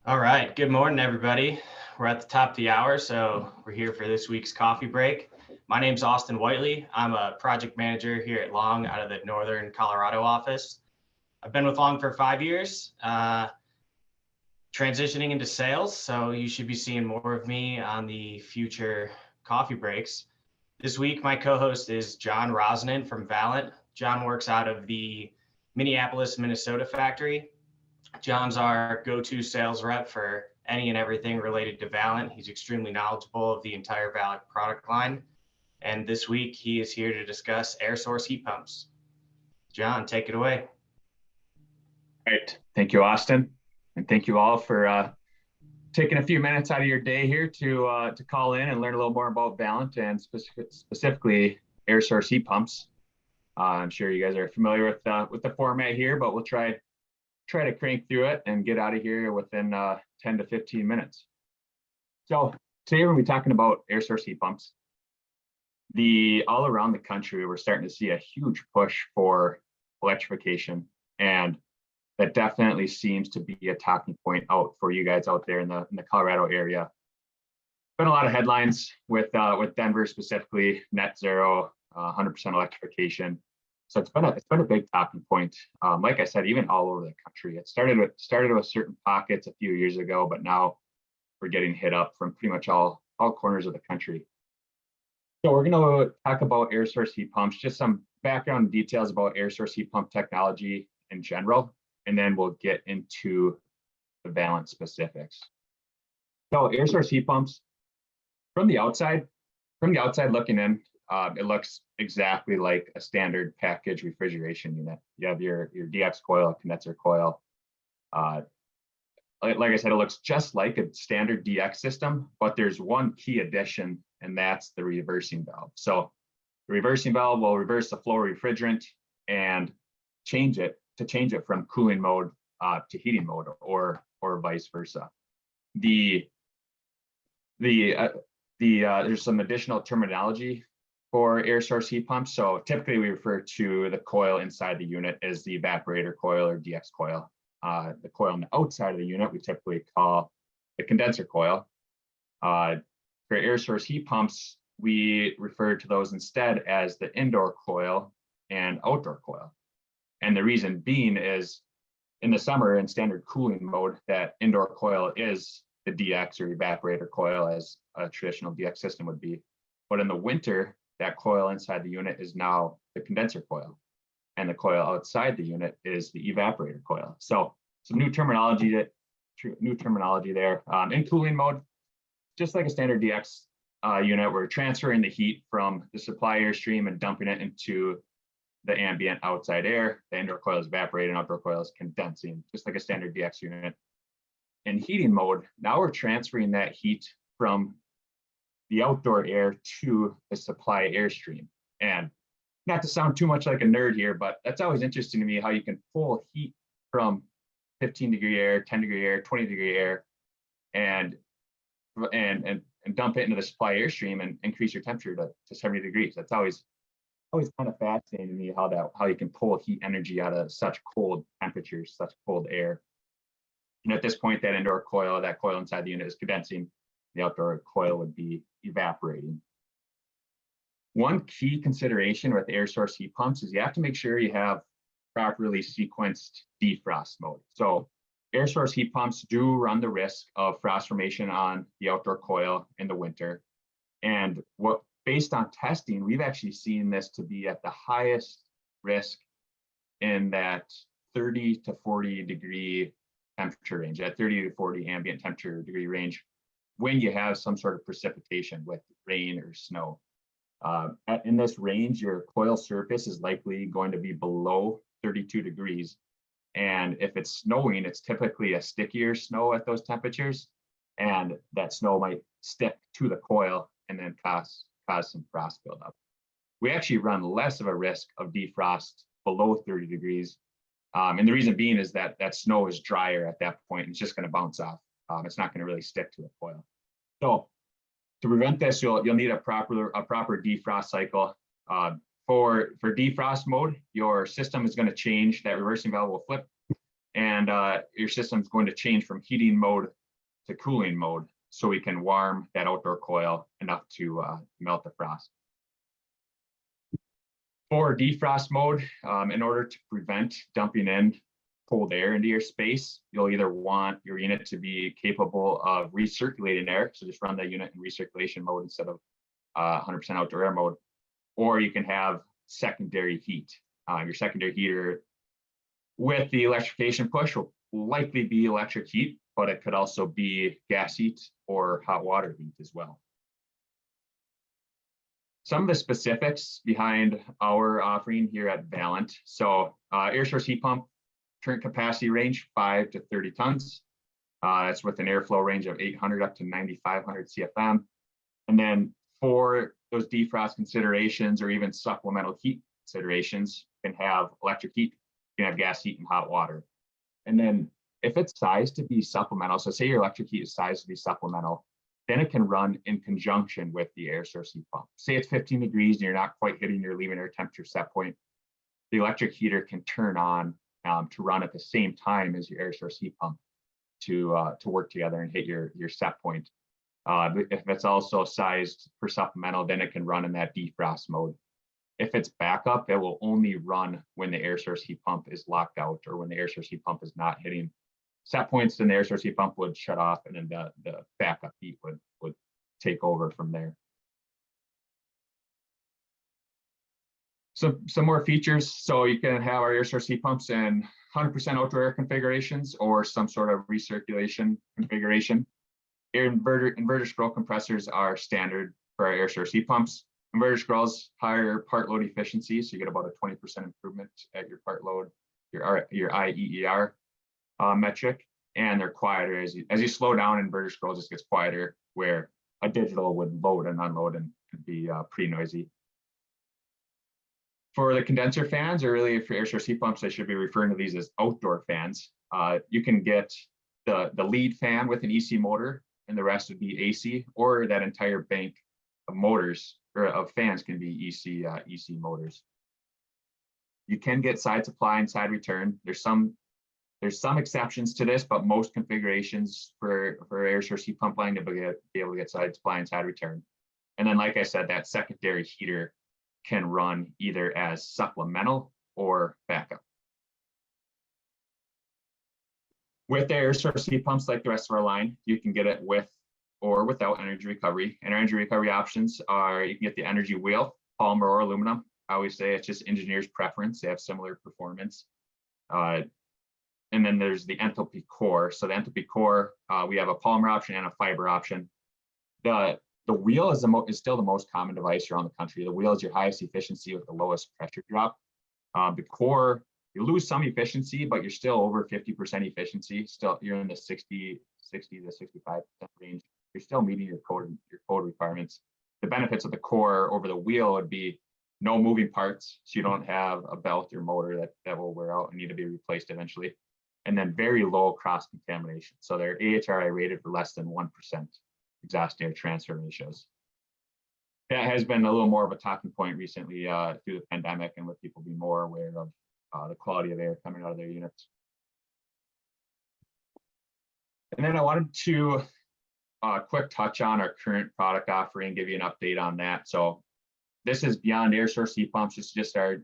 All right, good morning, everybody. We're at the top of the hour, so we're here for this week's coffee break. My name's Austin Whiteley. I'm a project manager here at Long out of the Northern Colorado office. I've been with Long for 5 years, transitioning into sales, so you should be seeing more of me on the future coffee breaks. This week, my co-host is John Rosnan from Valent. John works out of the Minneapolis, Minnesota factory. John's our go-to sales rep for any and everything related to Valent. He's extremely knowledgeable of the entire Valent product line. And this week, he is here to discuss air source heat pumps. John, take it away. All right. Thank you, Austin. And thank you all for taking a few minutes out of your day here to call in and learn a little more about Valent and specifically air source heat pumps. I'm sure you guys are familiar with the format here, but we'll try to crank through it and get out of here within 10 to 15 minutes. So today we're going to be talking about air source heat pumps. All around the country, we're starting to see a huge push for electrification, and that definitely seems to be a talking point out for you guys out there in the Colorado area. Been a lot of headlines with Denver specifically, net zero, 100% electrification. So it's been a big talking point. Like I said, even all over the country. It started with certain pockets a few years ago, but now we're getting hit up from pretty much all corners of the country. So we're going to talk about air source heat pumps, just some background details about air source heat pump technology in general, and then we'll get into the Valent specifics. So air source heat pumps, from the outside looking in, it looks exactly like a standard package refrigeration unit. You have your DX coil, condenser coil. Like I said, it looks just like a standard DX system, but there's one key addition, and that's the reversing valve. So the reversing valve will reverse the flow refrigerant and change it from cooling mode to heating mode, or vice versa. There's some additional terminology for air source heat pumps. So typically we refer to the coil inside the unit as the evaporator coil or DX coil. The coil on the outside of the unit we typically call the condenser coil. For air source heat pumps, we refer to those instead as the indoor coil and outdoor coil. And the reason being is in the summer in standard cooling mode, that indoor coil is the DX or evaporator coil as a traditional DX system would be. But in the winter, that coil inside the unit is now the condenser coil, and the coil outside the unit is the evaporator coil. So some new terminology there. In cooling mode, just like a standard DX unit, we're transferring the heat from the supply airstream and dumping it into the ambient outside air. The indoor coil is evaporating, outdoor coil is condensing, just like a standard DX unit. In heating mode, now we're transferring that heat from the outdoor air to the supply airstream. And not to sound too much like a nerd here, but that's always interesting to me, how you can pull heat from 15-degree air, 10-degree air, 20-degree air, and dump it into the supply airstream and increase your temperature to 70 degrees. That's always kind of fascinating to me, how you can pull heat energy out of such cold temperatures, such cold air. And at this point, that indoor coil, that coil inside the unit is condensing. The outdoor coil would be evaporating. One key consideration with air source heat pumps is you have to make sure you have properly sequenced defrost mode. So air source heat pumps do run the risk of frost formation on the outdoor coil in the winter. And based on testing, we've actually seen this to be at the highest risk in that 30 to 40 degree temperature range, that 30 to 40 ambient temperature degree range, when you have some sort of precipitation with rain or snow. In this range, your coil surface is likely going to be below 32 degrees. And if it's snowing, it's typically a stickier snow at those temperatures. And that snow might stick to the coil and then cause some frost buildup. We actually run less of a risk of defrost below 30 degrees. And the reason being is that snow is drier at that point, and it's just going to bounce off. It's not going to really stick to the coil. So to prevent this, you'll need a proper defrost cycle. For defrost mode, your system is going to change. That reversing valve will flip, And your system's going to change from heating mode to cooling mode, so we can warm that outdoor coil enough to melt the frost. For defrost mode, in order to prevent dumping in cold air into your space, you'll either want your unit to be capable of recirculating air, so just run the unit in recirculation mode instead of 100% outdoor air mode, or you can have secondary heat. Your secondary heater with the electrification push will likely be electric heat, but it could also be gas heat or hot water heat as well. Some of the specifics behind our offering here at Valent. So air source heat pump, current capacity range 5 to 30 tons. That's with an airflow range of 800 up to 9,500 CFM. And then for those defrost considerations or even supplemental heat considerations, you can have electric heat, you can have gas heat and hot water. And then if it's sized to be supplemental, so say your electric heat is sized to be supplemental, then it can run in conjunction with the air source heat pump. Say it's 15 degrees and you're not quite hitting your leaving air temperature set point, the electric heater can turn on to run at the same time as your air source heat pump to work together and hit your set point. If it's also sized for supplemental, then it can run in that defrost mode. If it's backup, it will only run when the air source heat pump is locked out or when the air source heat pump is not hitting set points, then the air source heat pump would shut off and then the backup heat would take over from there. So some more features. So you can have our air source heat pumps in 100% outdoor air configurations or some sort of recirculation configuration. Inverter scroll compressors are standard for our air source heat pumps. Inverter scrolls, higher part load efficiency, so you get about a 20% improvement at your part load, your IEER metric, and they're quieter. As you slow down, inverter scrolls just gets quieter, where a digital would load and unload and be pretty noisy. For the condenser fans, or really for air source heat pumps, I should be referring to these as outdoor fans. You can get the lead fan with an EC motor, and the rest would be AC, or that entire bank of motors or of fans can be EC motors. You can get side supply and side return. There's some exceptions to this, but most configurations for air source heat pump line to be able to get side supply and side return. And then, like I said, that secondary heater can run either as supplemental or backup. With the air source heat pumps, like the rest of our line, you can get it with or without energy recovery. And our energy recovery options are, you can get the energy wheel, polymer or aluminum. I always say it's just engineer's preference. They have similar performance. And then there's the enthalpy core. So the enthalpy core, we have a polymer option and a fiber option. The wheel is still the most common device around the country. The wheel is your highest efficiency with the lowest pressure drop. The core, you lose some efficiency, but you're still over 50% efficiency. Still, you're in the 60 to 65% range. You're still meeting your code requirements. The benefits of the core over the wheel would be no moving parts, so you don't have a belt or motor that will wear out and need to be replaced eventually. And then very low cross contamination. So they're AHRI rated for less than 1% exhaust air transfer ratios. That has been a little more of a talking point recently through the pandemic, and with people being more aware of the quality of air coming out of their units. And then I wanted to quick touch on our current product offering, give you an update on that. So this is beyond air source heat pumps. It's just our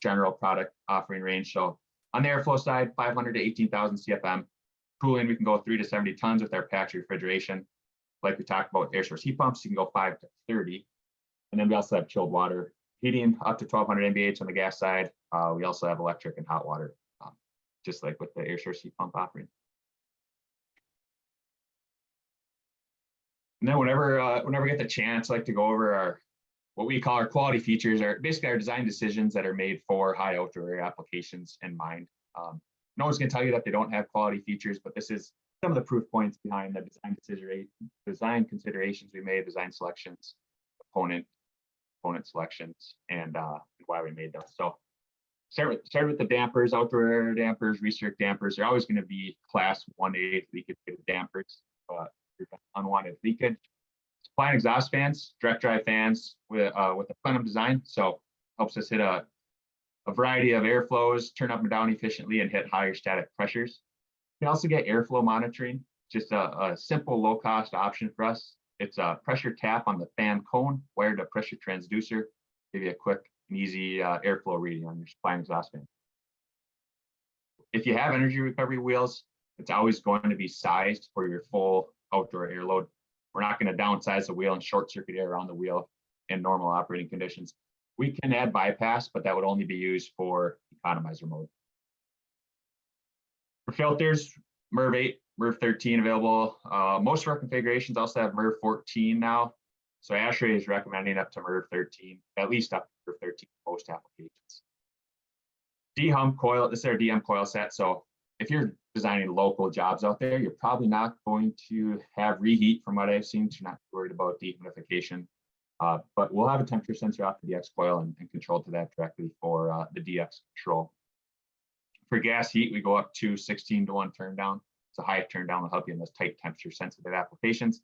general product offering range. So on the airflow side, 500 to 18,000 CFM. Cooling, we can go 3 to 70 tons with our patch refrigeration. Like we talked about air source heat pumps, you can go 5 to 30. And then we also have chilled water heating up to 1200 MBH on the gas side. We also have electric and hot water, just like with the air source heat pump offering. And then whenever we get the chance, I like to go over what we call our quality features, are basically our design decisions that are made for high outdoor air applications in mind. No one's going to tell you that they don't have quality features, but this is some of the proof points behind the design considerations we made, design selections, component selections, and why we made those. So start with the dampers, outdoor air dampers, recirc dampers. They're always going to be class 1A leakage dampers, unwanted leakage. Supply and exhaust fans, direct drive fans with a plenum design. So helps us hit a a variety of airflows, turn up and down efficiently, and hit higher static pressures. You can also get airflow monitoring, just a simple low-cost option for us. It's a pressure tap on the fan cone, wired to pressure transducer, give you a quick and easy airflow reading on your supply and exhaust fan. If you have energy recovery wheels, it's always going to be sized for your full outdoor air load. We're not going to downsize the wheel and short circuit air around the wheel in normal operating conditions. We can add bypass, but that would only be used for economizer mode. For filters, MERV 8, MERV 13 available. Most of our configurations also have MERV 14 now. So ASHRAE is recommending up to MERV 13, at least up to MERV 13 for most applications. D-hump coil, this is our DM coil set. So if you're designing local jobs out there, you're probably not going to have reheat from what I've seen. So you're not worried about dehumidification. But we'll have a temperature sensor off the DX coil and control to that directly for the DX control. For gas heat, we go up to 16-to-1 turn down. It's a high turn down will help you in those tight temperature sensitive applications.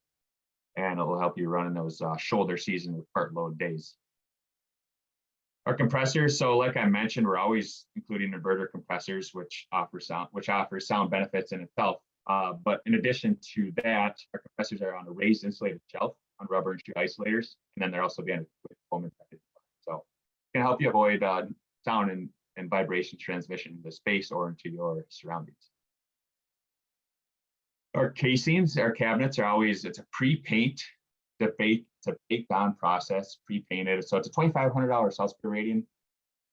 And it will help you run in those shoulder season or part load days. Our compressors, so like I mentioned, we're always including inverter compressors, which offer sound benefits in itself. But in addition to that, our compressors are on a raised insulated shelf on rubber and shoe isolators, and then they're also being with foam infected. So it can help you avoid sound and vibration transmission into space or into your surroundings. Our casings, our cabinets are always, it's a pre-paint to bake on process, pre-painted. So it's a $2,500 sales per radian.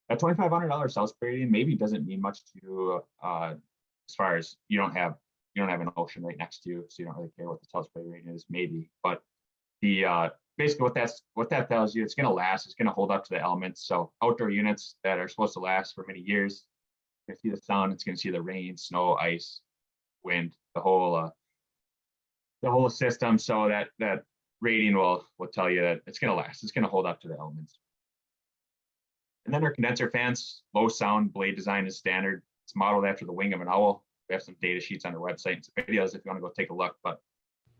That $2,500 sales per radian maybe doesn't mean much to you as far as you don't have an ocean right next to you, so you don't really care what the sales per radian is, maybe. But the basically what that tells you, it's going to last, it's going to hold up to the elements. So outdoor units that are supposed to last for many years, it's going to see the sun, it's going to see the rain, snow, ice, wind, the whole system. So that rating will tell you that it's going to last, it's going to hold up to the elements. And then our condenser fans, low sound blade design is standard. It's modeled after the wing of an owl. We have some data sheets on our website and some videos if you want to go take a look. But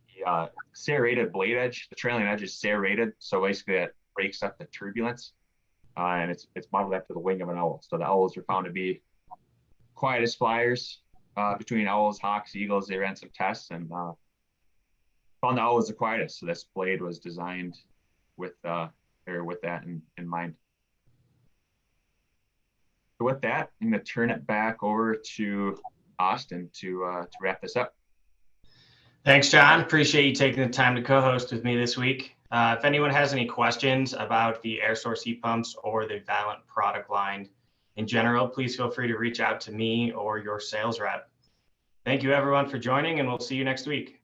the serrated blade edge, the trailing edge is serrated, so basically that breaks up the turbulence, and it's modeled after the wing of an owl. So the owls are found to be quietest flyers between owls, hawks, eagles. They ran some tests and found the owl was the quietest. So this blade was designed with that in mind. So with that, I'm going to turn it back over to Austin to wrap this up. Thanks, John. Appreciate you taking the time to co-host with me this week. If anyone has any questions about the air source heat pumps or the Valent product line in general, please feel free to reach out to me or your sales rep. Thank you, everyone, for joining, and we'll see you next week.